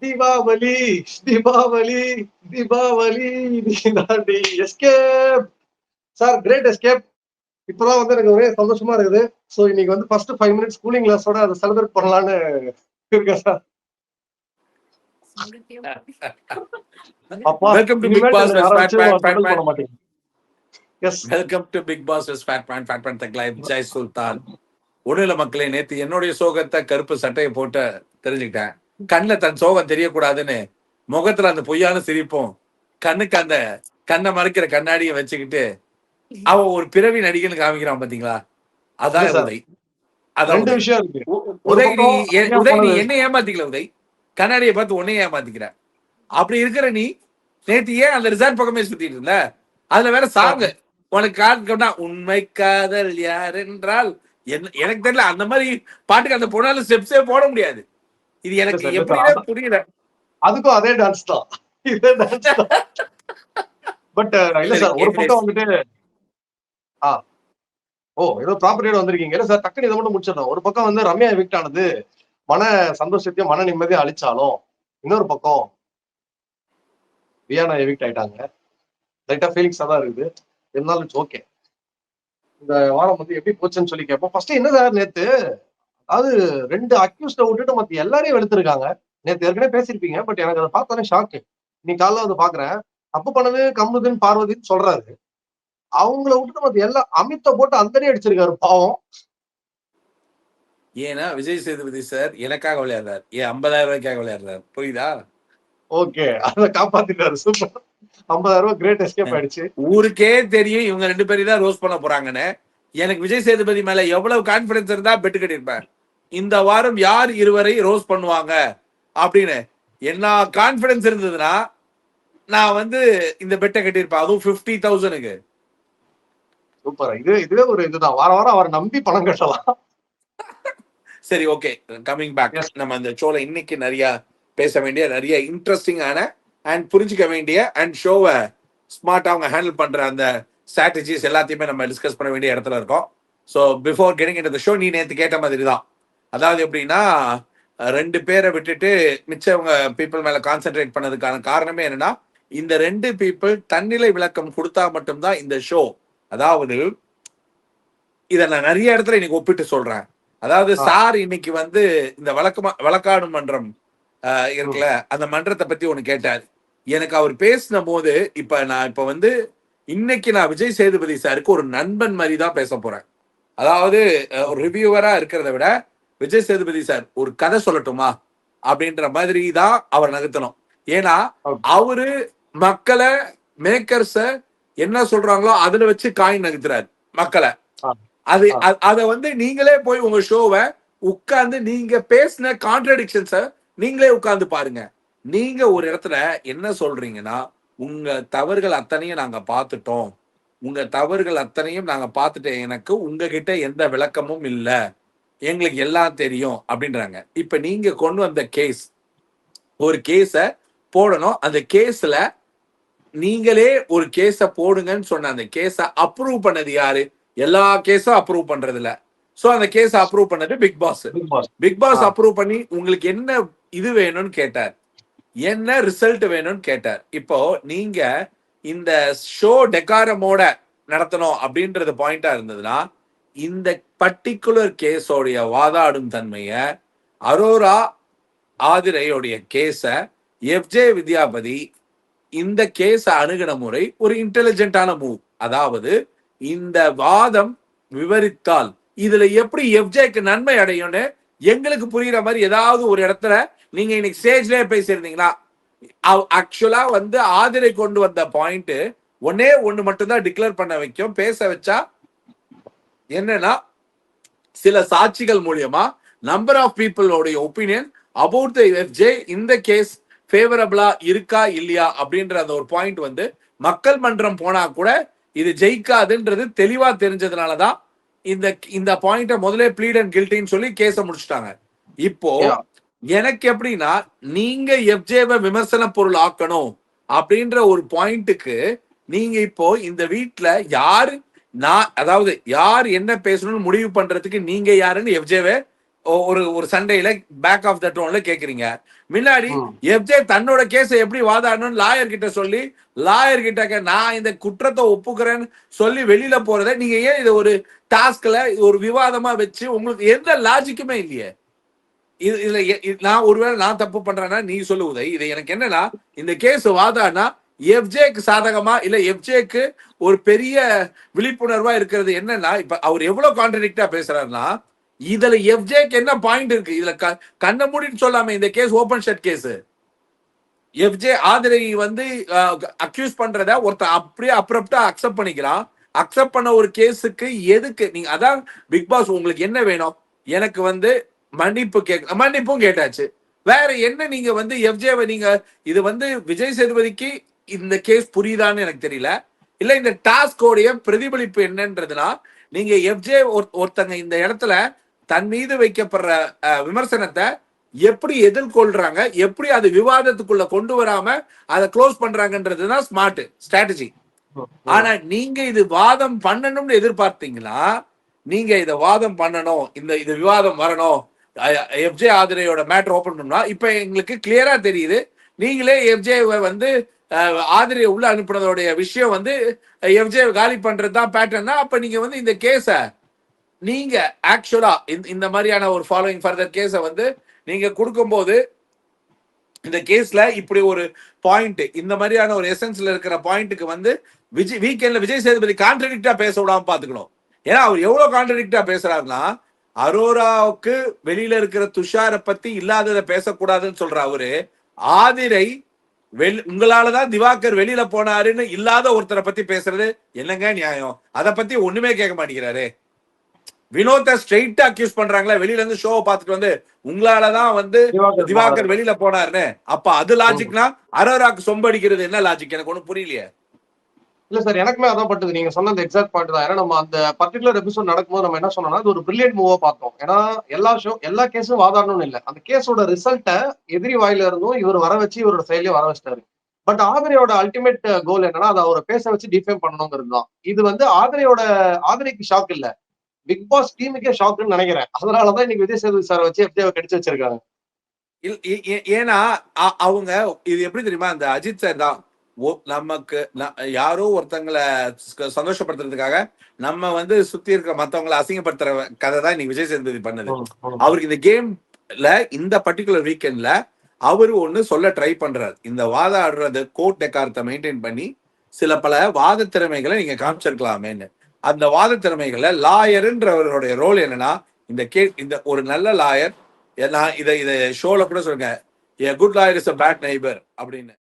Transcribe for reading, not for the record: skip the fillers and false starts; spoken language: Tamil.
தீபாவளி தீபாவளி தீபாவளி நீதாண்டி எஸ்கேப். Sir great escape. இப்பதான் வந்து எனக்கு ஒரே சந்தோஷமா இருக்குது. சோ இன்னைக்கு வந்து ஃபர்ஸ்ட் 5 மினிட்ஸ் கூலிங் கிளாஸோட அதை செலிப்ரேட் பண்ணலான்னு இருக்கேன் சார். அப்பா வெல்கம் டு பிக் இனிமேல் பாஸ் என்னை வெஸ் யாராச்சும் ஃபேட் struggle மேன். பண்ண மாட்டீங்க. Yes welcome to Bigg Boss வெஸ் fat man thug life Jai Sultan. ஒண்ணுல மக்களே, நேத்து என்னுடைய சோகத்தை கருப்பு சட்டையை போட்டு தெரிஞ்சுக்கிட்டேன். கண்ணுல தன் சோகம் தெரியக்கூடாதுன்னு முகத்துல அந்த பொய்யான சிரிப்பும் கண்ணுக்கு அந்த கண்ணை மறைக்கிற கண்ணாடியை வச்சுக்கிட்டு அவன் ஒரு பிறவி நடிகன்னு காமிக்கிறான் பாத்தீங்களா? அதான் இல்ல சார், உதய். அதான் ரெண்டு உதய். விஷயம் இருக்கு. ஒரு உதய் நீ பக்கம் ஐயா உதய் நீ போனது என்ன ஏமாத்திக்கல உதய். கண்ணாடியை பார்த்து உன்னையே ஏமாத்திக்கிற. அப்படி இருக்கிற நீ நேத்து ஏன் அந்த ரிசார்ட் பக்கமே சுத்திட்டு இருந்த? அதுல வேற சாங் உனக்கு காட்டுனா உண்மை காதல் யார் என்றால் எனக்கு தெரியல. அந்த மாதிரி பாட்டுக்கு அந்த பொண்ணால ஸ்டெப்ஸே போட முடியாது. இது இல்ல எனக்கு சார், இல்ல சார், எப்படின்னு புரியல. அதுக்கும் அதே டான்ஸ் தான், இதே டான்ஸ் தான். பட் இல்ல சரி, சார், ஒரு anyways. பக்கம் வந்துட்டு ஆ ஓ ஏதோ ப்ராப்பர்ட்டியோட வந்திருக்கீங்க. இல்ல சார், டக்குனு இதை மட்டும் முடிச்சிடலாம். ஒரு பக்கம் வந்து ரம்யா எவிக்ட் ஆனது மன சந்தோஷத்தையும் மன நிம்மதியும் அழிச்சாலும், இன்னொரு பக்கம் வியானா எவிக்ட் ஆயிட்டாங்க. லைட்டா ஃபீலிங்ஸா தான் இருக்குது. இருந்தாலும் இட்ஸ் ஓகே. இந்த வாரம் வந்து எப்படி போச்சுன்னு சொல்லி கேட்போம். ஃபர்ஸ்ட் என்ன சார், நேத்து அதாவது 2 அக்யூஸ்ட விட்டுட்டு மத்த எல்லாரையும் வெளுத்திருக்காங்க. நேத்து ஏற்கனவே பேசியிருப்பீங்க. பட் எனக்கு அதை பார்த்தோன்னே ஷாக்கு. இன்னைக்கு காலைல வந்து பாக்குறேன், தப்பு பண்ணது கம்முதுன்னு பார்வதின்னு சொல்றாரு. அவங்கள விட்டுட்டு மத்த எல்லாம் அமித்த போட்டு அந்தனே அடிச்சிருக்காரு பாவம். ஏன்னா விஜய் சேதுபதி சார் எனக்காக விளையாடுறாரு, ஏன் 50,000 ரூபாய்க்காக விளையாடுறாரு. புரியுதா? ஓகே, அதை காப்பாத்திட்டாரு. சூப்பர். 50,000 ரூபாய் கிரேட் எஸ்கேப் ஆயிடுச்சு. ஊருக்கே தெரியும் இவங்க 2 பேரும் தான் ரோஸ் பண்ண போறாங்கன்னு. எனக்கு விஜய் சேதுபதி மேல எவ்வளவு கான்பிடன்ஸ் இருந்தா பெட்டு கட்டியிருப்பேன். இந்த வாரம் யார் இருவரை ரோஸ் பண்ணுவாங்க அப்படின்னு என்ன கான்பிடன்ஸ் இருந்ததுன்னா நான் வந்து இந்த பெட்டை கட்டியிருப்பேன். அதுவும் 50,000க்கு. சூப்பர். இதுவே ஒரு இதுதான். வாரம் வாரம் அவரை நம்பி பணம் கட்டலாம். சரி, ஓகே, கமிங் பேக். நம்ம அந்த ஷோல இன்னைக்கு நிறைய பேச வேண்டிய, நிறைய இன்ட்ரெஸ்டிங்கான அண்ட் புரிஞ்சுக்க வேண்டிய அண்ட் ஷோவை ஸ்மார்ட்டா அவங்க ஹேண்டில் பண்ற அந்த ஸ்ட்ராட்டஜிஸ் எல்லாத்தையுமே நம்ம டிஸ்கஸ் பண்ண வேண்டிய இடத்துல இருக்கோம். So before getting into the show, நீ நேற்று கேட்ட மாதிரி தான். அதாவது எப்படின்னா 2 பேரை விட்டுட்டு மிச்சவங்க பீப்புள் மேல கான்சென்ட்ரேட் பண்ணதுக்கான காரணமே என்னன்னா, இந்த 2 பீப்புள் தன்னிலை விளக்கம் கொடுத்தா மட்டும்தான் இந்த ஷோ. அதாவது இதை நான் நிறைய இடத்துல இன்னைக்கு ஒப்பிட்டு சொல்றேன். அதாவது சார் இன்னைக்கு வந்து இந்த வழக்காடும் மன்றம் இருக்குல்ல, அந்த மன்றத்தை பத்தி ஒண்ணு கேட்டார். எனக்கு அவர் பேசின போது இப்ப வந்து இன்னைக்கு நான் விஜய் சேதுபதி சாருக்கு ஒரு நண்பன் மாதிரி தான் பேச போறேன். அதாவது ஒரு ரிவ்யூவரா இருக்கிறத விட விஜய் சேதுபதி சார் ஒரு கதை சொல்லட்டுமா அப்படின்ற மாதிரி தான் அவர் நகர்த்தணும். ஏன்னா அவரு மக்களை மேக்கர்ஸ என்ன சொல்றாங்களோ அதுல வச்சு காயின் நகர்த்துறாரு மக்களை. அத வந்து நீங்களே போய் உங்க ஷோவை உட்கார்ந்து நீங்க பேசின கான்ட்ரடிக்ஷன்ஸ நீங்களே உட்கார்ந்து பாருங்க. நீங்க ஒரு இடத்துல என்ன சொல்றீங்கன்னா, உங்க தவறுகள் அத்தனையும் நாங்க பார்த்துட்டோம், உங்க தவறுகள் அத்தனையும் நாங்க பார்த்துட்டோம், எனக்கு உங்ககிட்ட எந்த விளக்கமும் இல்ல, எங்களுக்கு எல்லாம் தெரியும் அப்படின்றாங்க. இப்ப நீங்க கொண்டு வந்த கேஸ், ஒரு கேஸ போடணும். அந்த கேஸ்ல நீங்களே ஒரு கேஸ போடுங்கன்னு சொன்ன அந்த கேஸ அப்ரூவ் பண்ணது யாரு? எல்லா கேஸும் அப்ரூவ் பண்றது இல்ல. சோ அந்த கேஸ அப்ரூவ் பண்ணது big boss. Big boss approve பண்ணி உங்களுக்கு என்ன இது வேணும்னு கேட்டார், என்ன ரிசல்ட் வேணும்னு கேட்டார். இப்போ நீங்க இந்த ஷோ டெக்காரமோட நடத்தணும் அப்படின்றது பாயிண்டா இருந்ததுன்னா, இந்த பர்டிகுலர் கேஸோடைய வாதாடும் தன்மைய, அரோரா ஆதிரையோடைய கேஸ எஃப்ஜே வித்யாபதி இந்த கேஸ அணுகின முறை ஒரு இன்டெலிஜென்டான மூவ். அதாவது இந்த வாதம் விவரித்தால் இதுல எப்படி எஃப்ஜேக்கு நன்மை அடையும்னு எங்களுக்கு புரியுற மாதிரி ஏதாவது ஒரு இடத்துல நீங்க இன்னைக்கு ஸ்டேஜ்லயே பேசியிருந்தீங்கன்னா, ஆக்சுவலா வந்து ஆதிரை கொண்டு வந்த பாயிண்ட் ஒன்னே ஒண்ணு மட்டும்தான் டிக்ளேர் பண்ண வைக்கும். பேச வச்சா என்னன்னா, சில சாட்சிகள் மூலியமா நம்பர் ஆஃப் பீப்புளோடைய ஒப்பீனியன் அபவுட் த எஃப்ஜே இந்த கேஸ் ஃபேவரபிளா இருக்கா இல்லையா அப்படின்ற அந்த ஒரு பாயிண்ட் வந்து மக்கள் மன்றம் போனா கூட இது ஜெயிக்காதுன்றது தெளிவா தெரிஞ்சதுனாலதான் இந்த பாயிண்ட முதலே ப்ளீட் அண்ட் கில்ட்டின்னு சொல்லி கேஸ முடிச்சுட்டாங்க. இப்போ எனக்கு எப்படின்னா, நீங்க எஃப்ஜேவை விமர்சன பொருள் ஆக்கணும் அப்படின்ற ஒரு பாயிண்ட்டுக்கு நீங்க இப்போ இந்த வீட்டுல யாரு அதாவது யார் என்ன பேசணும்னு முடிவு பண்றதுக்கு நீங்க யாருன்னு எஃப்ஜேவை ஒரு ஒரு சண்டையில பேக் ஆஃப் த டோன்ல கேக்குறீங்க. முன்னாடி ம். எஃப்ஜே தன்னோட கேஸை எப்படி வாதாடணும்னு லாயர் கிட்ட சொல்லி, லாயர் கிட்ட நான் இந்த குற்றத்தை ஒப்புக்கிறேன்னு சொல்லி வெளியில போறத நீங்க ஏன் இதை ஒரு டாஸ்க்ல ஒரு விவாதமா வச்சு உங்களுக்கு எந்த லாஜிக்குமே இல்லையே. இதுல நான் ஒருவேளை நான் தப்பு பண்றேன்னா நீ சொல்லு உதய். இது எனக்கு என்னன்னா, இந்த கேஸ் வாதாடினா எஃப்ஜேக்கு சாதகமா இல்ல எஃப்ஜேக்கு ஒரு பெரிய விழிப்புணர்வா இருக்கிறது என்னன்னா, இப்ப அவர் எவ்வளவு கான்ட்ரடிக்டா பேசுறாருன்னா, இதுல எஃப்ஜேக்கு என்ன பாயிண்ட் இருக்கு? இதுல கண்ண மூடின்னு சொல்லாம இந்த case open shut case. FJ Aadhirai வந்து அக்யூஸ் பண்றத ஒருத்தர் அப்படியே அப்ரப்டா அக்செப்ட் பண்ணிக்கிறான். அக்செப்ட் பண்ண ஒரு கேஸுக்கு எதுக்கு நீங்க அதான் பிக் பாஸ் உங்களுக்கு என்ன வேணும்? எனக்கு வந்து மன்னிப்பும் கேட்டாச்சு. வேற என்ன நீங்க வந்து எஃப்ஜேவை நீங்க இது வந்து விஜய் சேதுபதிக்கு இந்த கேஸ் புரியுதான்னு எனக்கு தெரியல. இல்ல இந்த டாஸ்கோடைய பிரதிபலிப்பு என்னன்றதுனா, நீங்க எஃப்ஜே ஒருத்தங்க இந்த இடத்துல தன் மீது வைக்கப்படுற விமர்சனத்தை எப்படி எதிர்கொள்றாங்க, எப்படி அது விவாதத்துக்குள்ள கொண்டு வராம அதை க்ளோஸ் பண்றாங்கன்றதுதான் ஸ்மார்ட் ஸ்ட்ராட்டஜி. ஆனா நீங்க இது வாதம் பண்ணணும்னு எதிர்பார்த்தீங்களா? நீங்க இதை வாதம் பண்ணணும், இது விவாதம் வரணும், எஃப்ஜே ஆதிரையோட மேட்டர் ஓபன் பண்ணா இப்ப எங்களுக்கு கிளியரா தெரியுது. நீங்களே எஃப்ஜே வந்து ஆதிரையை உள்ள அனுப்புனதோடைய விஷயம் வந்து எஃப்ஜே காலி பண்றதுதான் பேட்டர்னா, அப்ப நீங்க வந்து இந்த கேஸ நீங்க ஆக்சுவலா இந்த மாதிரியான ஒரு ஃபாலோயிங் ஃபர்தர் கேஸ வந்து நீங்க கொடுக்கும்போது இந்த கேஸ்ல இப்படி ஒரு பாயிண்ட் இந்த மாதிரியான ஒரு எசன்ஸ்ல இருக்கிற பாயிண்ட்டுக்கு வந்து வீக்கெண்ட்ல விஜய் சேதுபதி கான்ட்ரடிக்டா பேச விடாம பாத்துக்கணும். ஏன்னா அவர் எவ்வளவு கான்ட்ரடிக்டா பேசுறாருன்னா, அரோராவுக்கு வெளியில இருக்கிற துஷாரை பத்தி இல்லாததை பேசக்கூடாதுன்னு சொல்ற அவரு, ஆதிரை உங்களாலதான் திவாகர் வெளியில போனாருன்னு இல்லாத ஒருத்தரை பத்தி பேசுறது என்னங்க நியாயம்? அதை பத்தி ஒண்ணுமே கேட்க மாட்டேங்கிறாரு. வினோத்தை ஸ்ட்ரெயிட்டா அக்யூஸ் பண்றாங்களா வெளியில இருந்து ஷோவை பார்த்துட்டு வந்து உங்களாலதான் வந்து திவாகர் வெளியில போனாருன்னு. அப்ப அது லாஜிக்னா அரோராக்கு சொம்படிக்கிறது என்ன லாஜிக்? எனக்கு ஒண்ணும் புரியலையே. இல்ல சார், எனக்குமே அதான் பட்டுது. நீங்க சொன்ன அந்த எக்ஸாக்ட் பாயிண்ட் தான். ஏன்னா நம்ம அந்த பர்டிகுலர் எபிசோட் நடக்கும்போது நம்ம என்ன சொன்னோம்னா, அது ஒரு பிரில்லியன்ட் மூவா பார்த்தோம். ஏன்னா எல்லா கேஸும் வாதாடணும்னு இல்ல. அந்த கேஸோட ரிசல்ட்ட எதிரி வாயில இருந்தும் இவர் வர வச்சு இவரோட செயலையும் வர வச்சிட்டாரு. பட் ஆதிரையோட அல்டிமேட் கோல் என்னன்னா, அதை அவரை பேச வச்சு டிஃபேம் பண்ணணுங்கிறது தான். இது வந்து ஆதிரைக்கு ஷாக் இல்ல, பிக் பாஸ் டீமுக்கே ஷாக்னு நினைக்கிறேன். அதனாலதான் இன்னைக்கு விஜய் சேதுபதி சார் வச்சு எப்படியாவை கடிச்சு வச்சிருக்காங்க. ஏன்னா அவங்க இது எப்படி தெரியுமா, அந்த அஜித் சார் தான் நமக்கு யாரோ ஒருத்தங்களை சந்தோஷப்படுத்துறதுக்காக நம்ம வந்து சுத்தி இருக்கிற மத்தவங்களை அசிங்கப்படுத்துற கதை தான் இன்னைக்கு விஜய் சேதுபதி பண்ணது. அவருக்கு இந்த கேம்ல இந்த பர்டிகுலர் வீக்கெண்ட்ல அவரு ஒண்ணு சொல்ல ட்ரை பண்றாரு. இந்த வாதாடுறது கோர்ட் டெக்காரத்தை மெயின்டைன் பண்ணி சில பல வாத திறமைகளை நீங்க காமிச்சிருக்கலாமேன்னு. அந்த வாத திறமைகளை லாயர்ன்றவருடைய ரோல் என்னன்னா, இந்த ஒரு நல்ல லாயர், நான் இதை ஷோல கூட சொல்லுங்க, a good lawyer is a bad neighbor அப்படின்னு.